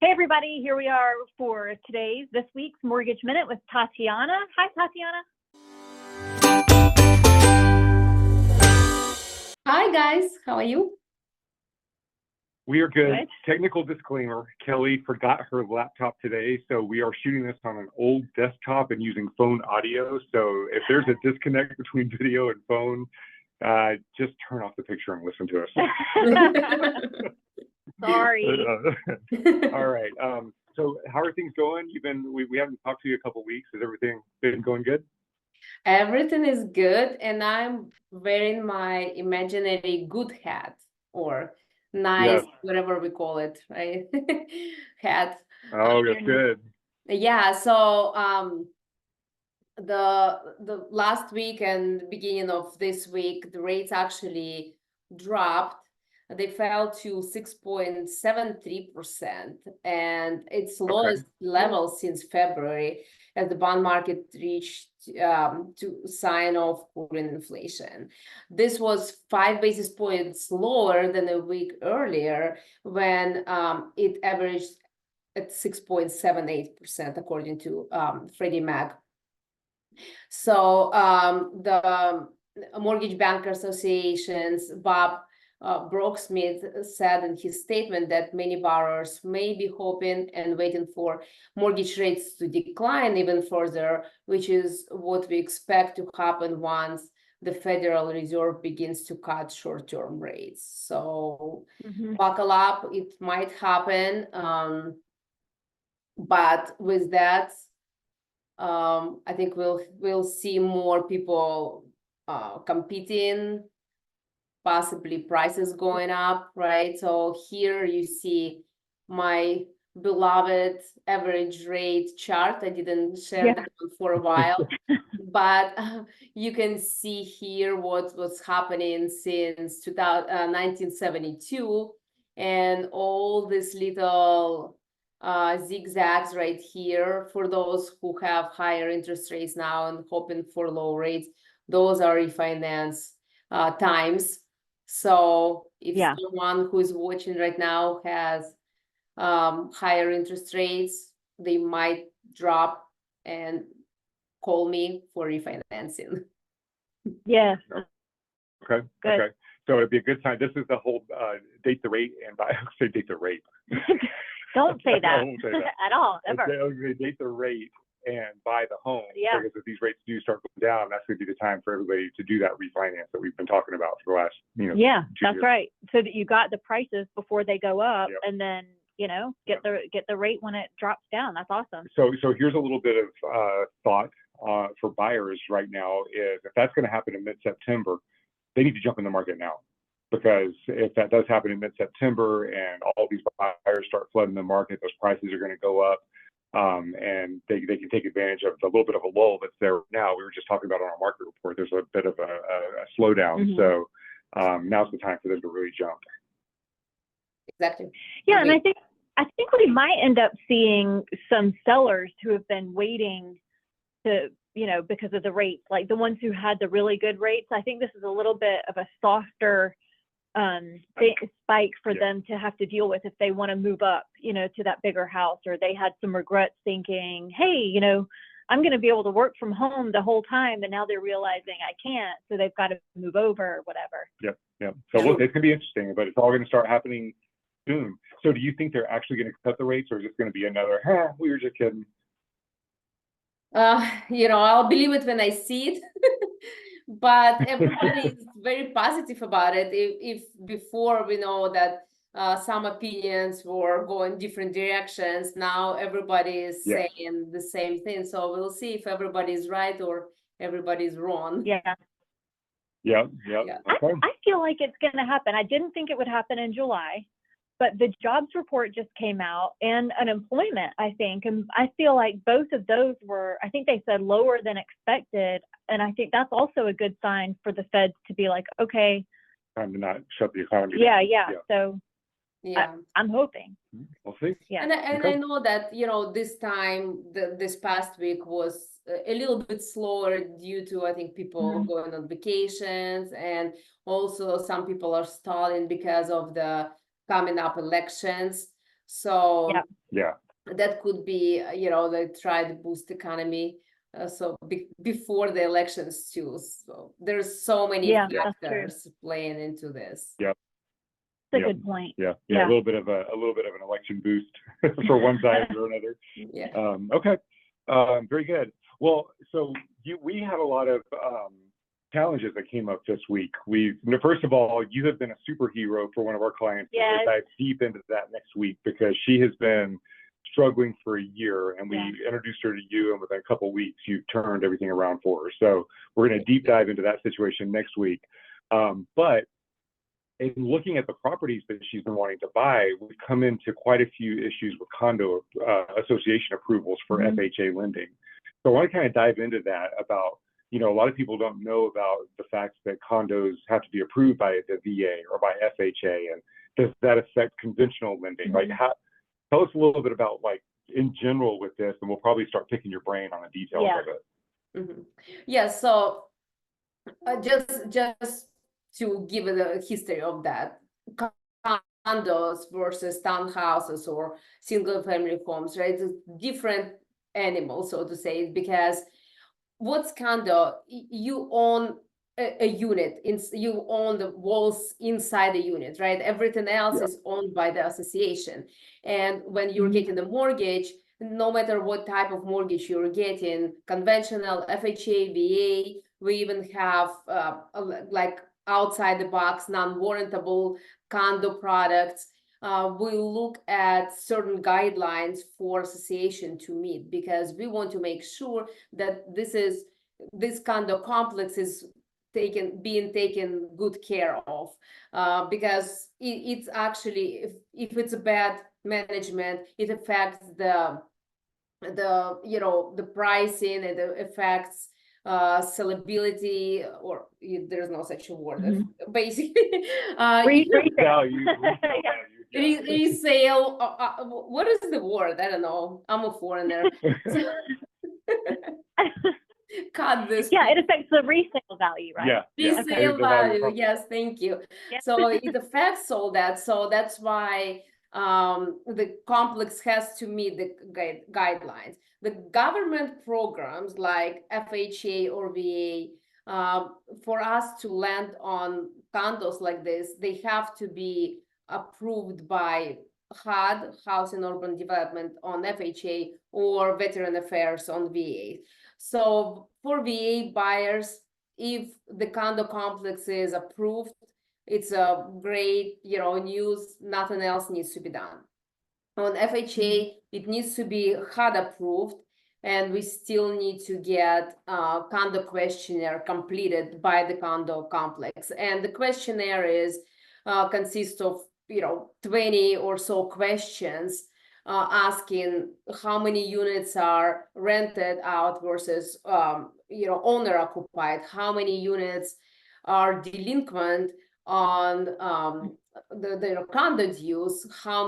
Hey everybody, here we are for this week's Mortgage Minute with Tatiana. Hi Tatiana. Hi guys, how are you? We are good. Technical disclaimer, Kelly forgot her laptop today, so we are shooting this on an old desktop and using phone audio. So if there's a disconnect between video and phone, just turn off the picture and listen to us. Sorry. All right. So how are things going? We haven't talked to you a couple of weeks. Has everything been going good? Everything is good, and I'm wearing my imaginary good hat or nice, whatever we call it, right? Hat. Oh, that's good. Yeah, so the last week and beginning of this week, the rates actually dropped. They fell to 6.73%, and it's lowest level since February, as the bond market reached to sign of cooling inflation. This was 5 basis points lower than a week earlier, when it averaged at 6.78%, according to Freddie Mac. So the Mortgage Banker Association's Bob Brooksmith said in his statement that many borrowers may be hoping and waiting for mortgage rates to decline even further, which is what we expect to happen once the Federal Reserve begins to cut short-term rates. So buckle up, it might happen. But with that, I think we'll see more people competing, possibly prices going up, right? So here you see my beloved average rate chart. I didn't share that one for a while, but you can see here what's happening since 1972, and all these little zigzags right here for those who have higher interest rates now and hoping for low rates. Those are refinance times. So if someone who is watching right now has higher interest rates, they might drop and call me for refinancing. Yes. Okay. Good. Okay. So it'd be a good time. This is the whole date the rate and buy. Say date the rate. Don't say that at all, ever. Okay, date the rate and buy the home. Yeah. Because if these rates do start going down, that's going to be the time for everybody to do that refinance that we've been talking about for the last, 2 years. Right. So that you got the prices before they go up, and then get the rate when it drops down. That's awesome. So here's a little bit of thought for buyers right now is if that's going to happen in mid-September, they need to jump in the market now. Because if that does happen in mid-September and all these buyers start flooding the market, those prices are going to go up, and they can take advantage of a little bit of a lull that's there now. We were just talking about on our market report, there's a bit of a slowdown. So now's the time for them to really jump. Exactly. Yeah, and I think we might end up seeing some sellers who have been waiting to, because of the rates, like the ones who had the really good rates. I think this is a little bit of a softer spike for them to have to deal with if they want to move up, to that bigger house, or they had some regrets thinking, hey, I'm going to be able to work from home the whole time, and now they're realizing I can't, so they've got to move over or whatever. Yep. So look, it's going to be interesting, but it's all going to start happening soon. So do you think they're actually going to cut the rates, or is it going to be another, we were just kidding? I'll believe it when I see it. But everybody is very positive about it. If before we know that some opinions were going different directions, now everybody is saying the same thing. So we'll see if everybody's right or everybody's wrong. Yeah. Okay. I feel like it's going to happen. I didn't think it would happen in July, but the jobs report just came out, and unemployment, I think. And I feel like both of those were, I think they said lower than expected. And I think that's also a good sign for the Fed to be like, okay, time to not shut the economy down. Yeah. So I'm hoping. We'll see. Yeah. And I know that, this time, this past week was a little bit slower due to, I think, people going on vacations, and also some people are stalling because of the coming up elections. So Yeah. that could be, they try to boost economy. So before the elections too. So there's so many Yeah, that's true. factors playing into this. Yeah. That's a Yep. good point. Yeah. Yeah. A little bit of an election boost for one side or another. Yeah. Okay. Very good. Well, so we have a lot of challenges that came up this week. First of all, you have been a superhero for one of our clients. Yes. We'll dive deep into that next week because she has been struggling for a year, and we introduced her to you, and within a couple of weeks, you've turned everything around for her. So we're going to deep dive into that situation next week. But in looking at the properties that she's been wanting to buy, we've come into quite a few issues with condo association approvals for FHA lending. So I want to kind of dive into that about, a lot of people don't know about the fact that condos have to be approved by the VA or by FHA, and does that affect conventional lending? Like, tell us a little bit about, like, in general with this, and we'll probably start picking your brain on the details of it. Yeah, so just to give the history of that, condos versus townhouses or single family homes, right? It's different animals, so to say, because what's condo? You own a unit, you own the walls inside the unit, right? Everything else is owned by the association. And when you're getting the mortgage, no matter what type of mortgage you're getting, conventional, FHA, VA, we even have like outside the box, non-warrantable condo products. We look at certain guidelines for association to meet, because we want to make sure that this condo complex is being taken good care of, because it's actually, if it's a bad management, it affects the pricing, and it affects sellability, or there's no such a word, basically Value. resale. What is the word? I don't know. I'm a foreigner. Cut this. Yeah, it affects the resale value, right? Resale value. Yes, thank you. Yeah. So it affects all that. So that's why the complex has to meet the guidelines. The government programs like FHA or VA, for us to lend on condos like this, they have to be approved by HUD, Housing Urban Development on FHA, or Veteran Affairs on VA. So for VA buyers, if the condo complex is approved, it's a great, news. Nothing else needs to be done. On FHA, it needs to be HUD approved, and we still need to get a condo questionnaire completed by the condo complex. And the questionnaire consists of 20 or so questions, asking how many units are rented out versus owner occupied, how many units are delinquent on the condo dues, how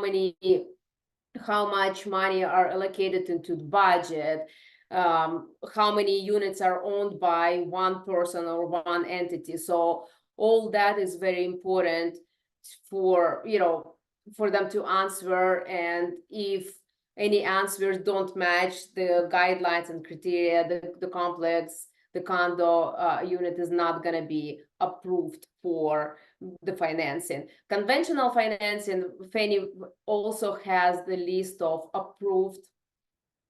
much money are allocated into the budget, how many units are owned by one person or one entity. So all that is very important for them to answer, and if any answers don't match the guidelines and criteria, the complex, the condo unit is not going to be approved for the financing. Conventional financing, Fannie also has the list of approved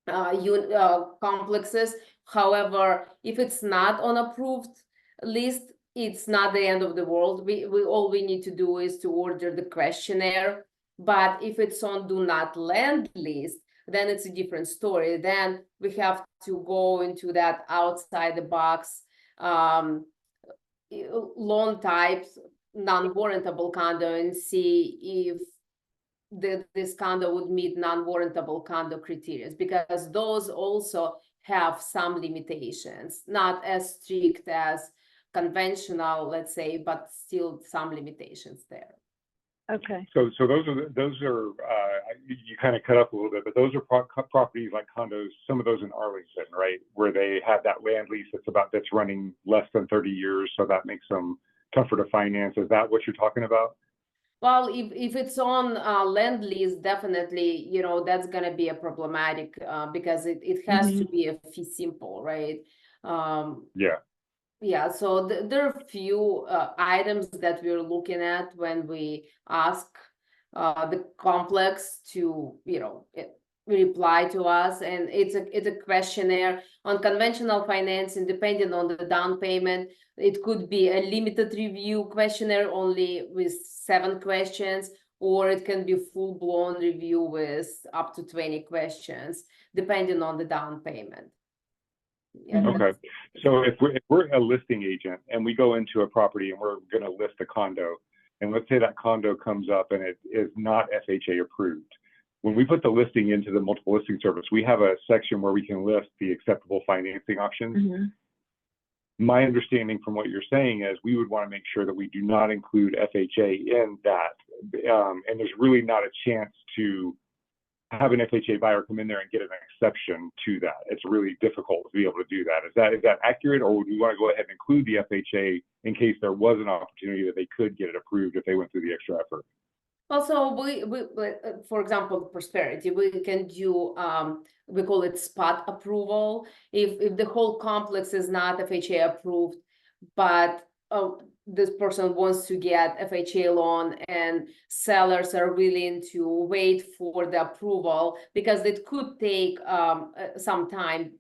complexes. However, if it's not on approved list, it's not the end of the world. We all we need to do is to order the questionnaire. But if it's on do not lend list, then it's a different story. Then we have to go into that outside the box loan types, non-warrantable condo, and see if this condo would meet non-warrantable condo criteria, because those also have some limitations, not as strict as conventional, let's say, but still some limitations there. Okay. So those are you kind of cut up a little bit, but those are properties like condos, some of those in Arlington, right, where they have that land lease that's running less than 30 years, so that makes them tougher to finance. Is that what you're talking about? Well, if it's on lend lease, definitely, you know, that's gonna be a problematic because it has to be a fee simple, right? Yeah. Yeah, so there are a few items that we're looking at when we ask the complex to, you know, reply to us, and it's a questionnaire on conventional financing. Depending on the down payment, it could be a limited review questionnaire only with 7 questions, or it can be full-blown review with up to 20 questions, depending on the down payment. Yeah, Okay. So if we're a listing agent and we go into a property and we're going to list a condo, and let's say that condo comes up and it is not FHA approved. When we put the listing into the multiple listing service, we have a section where we can list the acceptable financing options. My understanding from what you're saying is we would want to make sure that we do not include FHA in that. And there's really not a chance to have an FHA buyer come in there and get an exception to that. It's really difficult to be able to do that. Is that accurate, or would we want to go ahead and include the FHA in case there was an opportunity that they could get it approved if they went through the extra effort? Also, we for example, prosperity, we can do we call it spot approval. If the whole complex is not FHA approved, but this person wants to get FHA loan and sellers are willing to wait for the approval because it could take some time.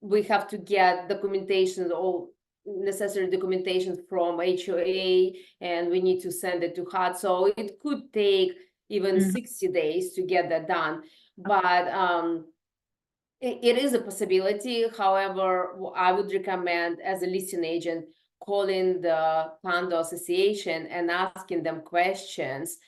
We have to get documentation, all necessary documentation from HOA, and we need to send it to HUD. So it could take even 60 days to get that done. But it is a possibility. However, I would recommend as a listing agent calling the condo association and asking them questions.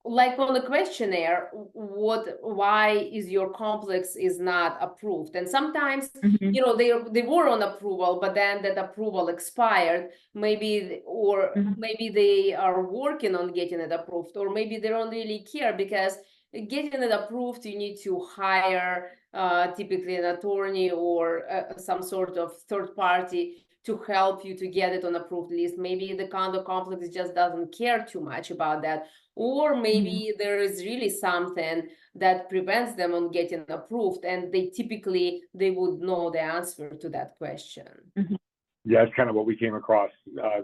Like on the questionnaire, why is your complex is not approved? And sometimes, you know, they were on approval, but then that approval expired, maybe, or maybe they are working on getting it approved, or maybe they don't really care, because getting it approved, you need to hire typically an attorney or some sort of third party to help you to get it on approved list. Maybe the condo complex just doesn't care too much about that. Or maybe there is really something that prevents them on getting approved, and they would know the answer to that question. Yeah, it's kind of what we came across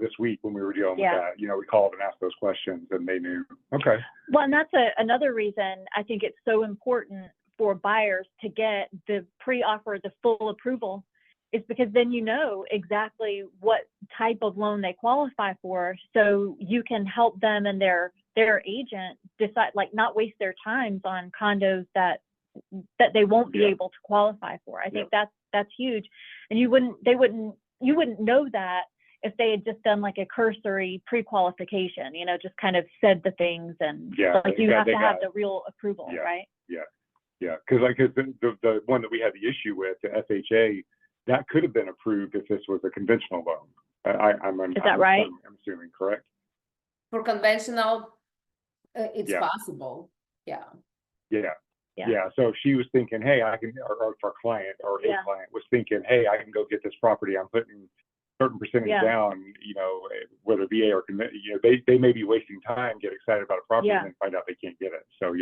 this week when we were dealing with that. You know, we called and asked those questions and they knew. Okay. Well, and that's another reason I think it's so important for buyers to get the pre-offer, the full approval, is because then you know exactly what type of loan they qualify for, so you can help them and their agent decide, like, not waste their times on condos that they won't be able to qualify for. I think that's huge. And you wouldn't know that if they had just done like a cursory pre-qualification, you know, just kind of said the things, and like you have to have the real approval, right? Yeah, because like the one that we had the issue with, the FHA, that could have been approved if this was a conventional loan. Is that right? I'm assuming, correct? For conventional, it's possible. Yeah. So she was thinking, hey, I can, or our client or a client was thinking, hey, I can go get this property. I'm putting certain percentage down, you know, whether VA or, you know, they may be wasting time, get excited about a property and then find out they can't get it. So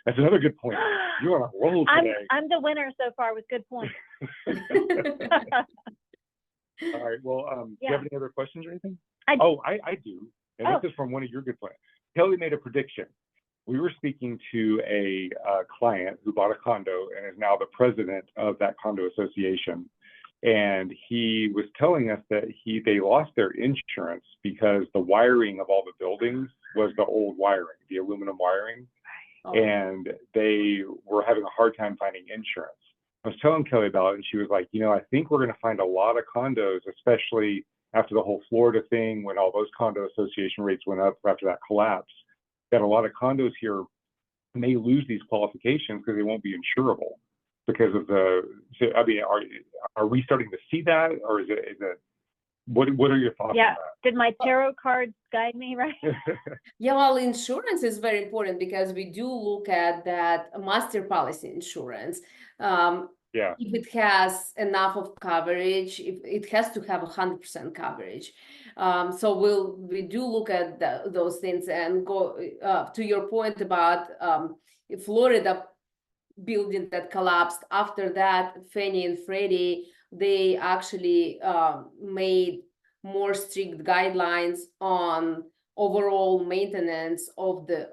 that's another good point. You're on a roll today. I'm the winner so far with good points. All right. Well, do you have any other questions or anything? I do. And this is from one of your good clients. Kelly made a prediction. We were speaking to a client who bought a condo and is now the president of that condo association. And he was telling us that they lost their insurance because the wiring of all the buildings was the old wiring, the aluminum wiring. And they were having a hard time finding insurance. I was telling Kelly about it, and she was like, you know, I think we're going to find a lot of condos, especially after the whole Florida thing, when all those condo association rates went up after that collapse, that a lot of condos may lose these qualifications because they won't be insurable because of I mean, are we starting to see that, or is it what are your thoughts on that? Did my tarot cards guide me right? Well, insurance is very important because we do look at that master policy insurance. If it has enough of coverage, if it has to have 100% coverage. So we do look at those things and go to your point about Florida building that collapsed. After that, Fannie and Freddie, they actually made more strict guidelines on overall maintenance of the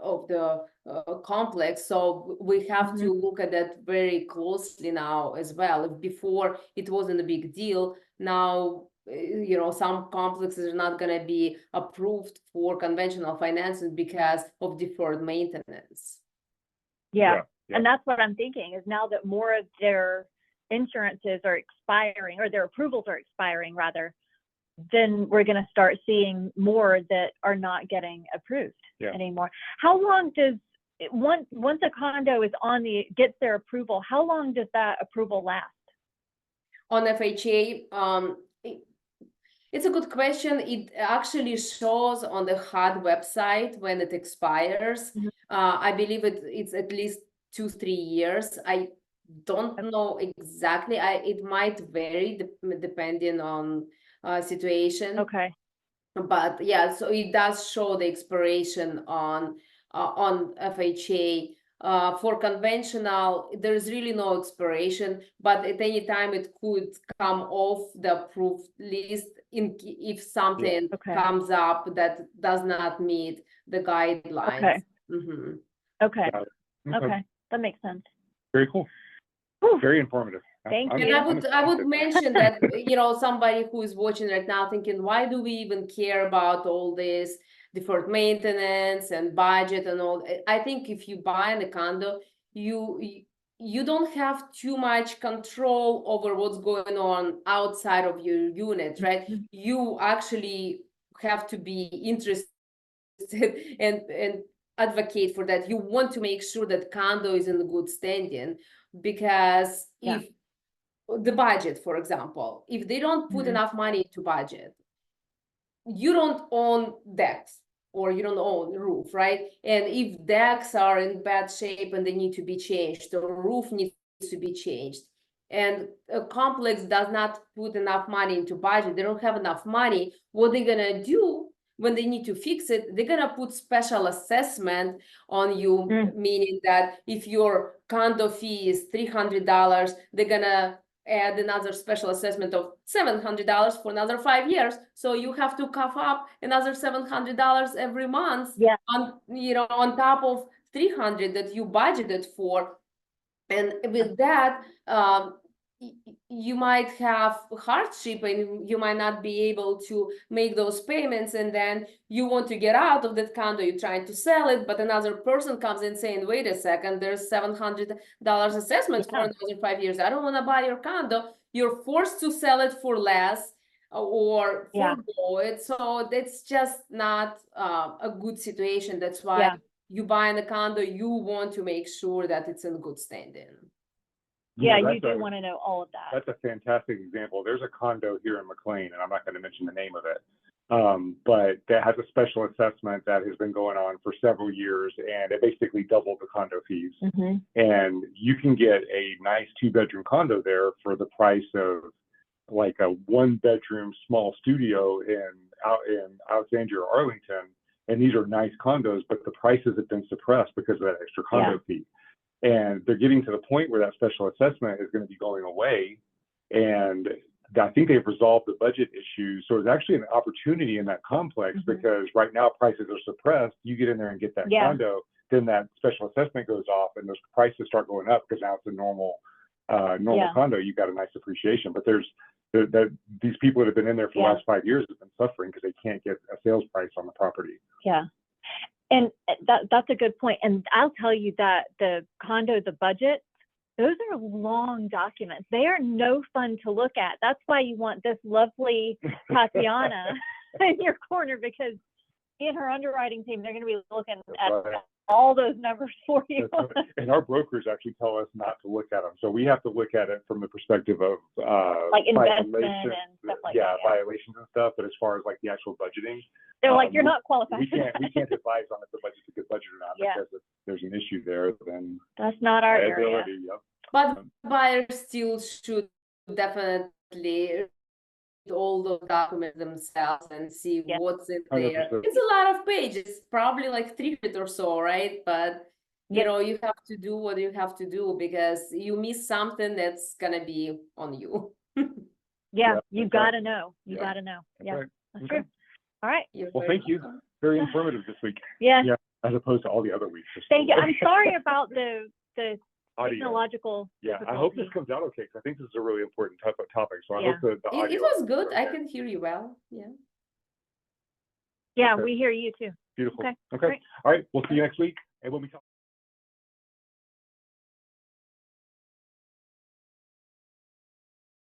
complex. So we have to look at that very closely now as well. If before it wasn't a big deal, now some complexes are not going to be approved for conventional financing because of deferred maintenance. Yeah. And that's what I'm thinking is now that more of their insurances are expiring, or their approvals are expiring rather, then we're going to start seeing more that are not getting approved anymore. How long does once a condo is gets their approval, how long does that approval last? On FHA, it's a good question. It actually shows on the HUD website when it expires. I believe it's at least 2-3 years. I don't know exactly. It might vary depending on situation. Okay. But yeah, so it does show the expiration on FHA. For conventional, there's really no expiration, but at any time it could come off the approved list if something comes up that does not meet the guidelines. Okay. Okay. That makes sense. Very cool. Whew. Very informative. Thank you. And I would mention that, somebody who is watching right now thinking, why do we even care about all this deferred maintenance and budget and all? I think if you buy in a condo, you don't have too much control over what's going on outside of your unit, right? You actually have to be interested and advocate for that. You want to make sure that condo is in good standing, because if the budget, for example, if they don't put enough money into budget, you don't own decks or you don't own the roof, right? And if decks are in bad shape and they need to be changed, the roof needs to be changed, and a complex does not put enough money into budget, they don't have enough money, what they're gonna do when they need to fix it, they're gonna put special assessment on you, meaning that if your condo fee is $300, they're gonna add another special assessment of $700 for another 5 years. So you have to cough up another $700 every month on top of $300 that you budgeted for. And with that, you might have hardship and you might not be able to make those payments, and then you want to get out of that condo, you're trying to sell it, but another person comes in saying, wait a second, there's $700 assessment for another 5 years. I don't want to buy your condo. You're forced to sell it for less or forgo it. So that's just not a good situation. That's why you buy in a condo, you want to make sure that it's in good standing. Yeah, you do want to know all of that. That's a fantastic example. There's a condo here in McLean, and I'm not going to mention the name of it, but that has a special assessment that has been going on for several years, and it basically doubled the condo fees. And you can get a nice 2-bedroom condo there for the price of like a 1-bedroom small studio out in Alexandria or Arlington. And these are nice condos, but the prices have been suppressed because of that extra condo fee. And they're getting to the point where that special assessment is going to be going away. And I think they've resolved the budget issue. So it's actually an opportunity in that complex, because right now prices are suppressed. You get in there and get that condo, then that special assessment goes off and those prices start going up because now it's a normal condo. You got a nice appreciation. But these people that have been in there for the last 5 years have been suffering because they can't get a sales price on the property. Yeah. And that's a good point. And I'll tell you that the budget, those are long documents. They are no fun to look at. That's why you want this lovely Tatiana in your corner, because in her underwriting team, they're going to be looking at all those numbers for you. And our brokers actually tell us not to look at them. So we have to look at it from the perspective of like investment and stuff like that. Violations and stuff. But as far as like the actual budgeting, they're like, you're not qualified. We can't advise on if the budget's a good budget or not, because if there's an issue there, then that's not our area. But buyers still should definitely all the documents themselves and see Yeah. what's in there. 100%. It's a lot of pages, probably like 300 or so, right? But you Yep. know, you have to do what you have to do because you miss something that's gonna be on you. Yeah, Yeah, you that's got right. to know. You Yeah. got to know. That's Yeah, right. that's Okay. true. All right. You're Well, very thank you. welcome. Very informative this week. Yeah. Yeah. As opposed to all the other weeks. Thank you. I'm sorry about the Audio. technological Yeah, I hope this difficulties. comes out okay, because I think this is a really important type of topic. So I Yeah. hope that the audio. It was good. I okay. can hear you well. Yeah. Yeah, Okay. we hear you too. Beautiful. Okay, Okay. great. All right. We'll see you next week. And when we talk.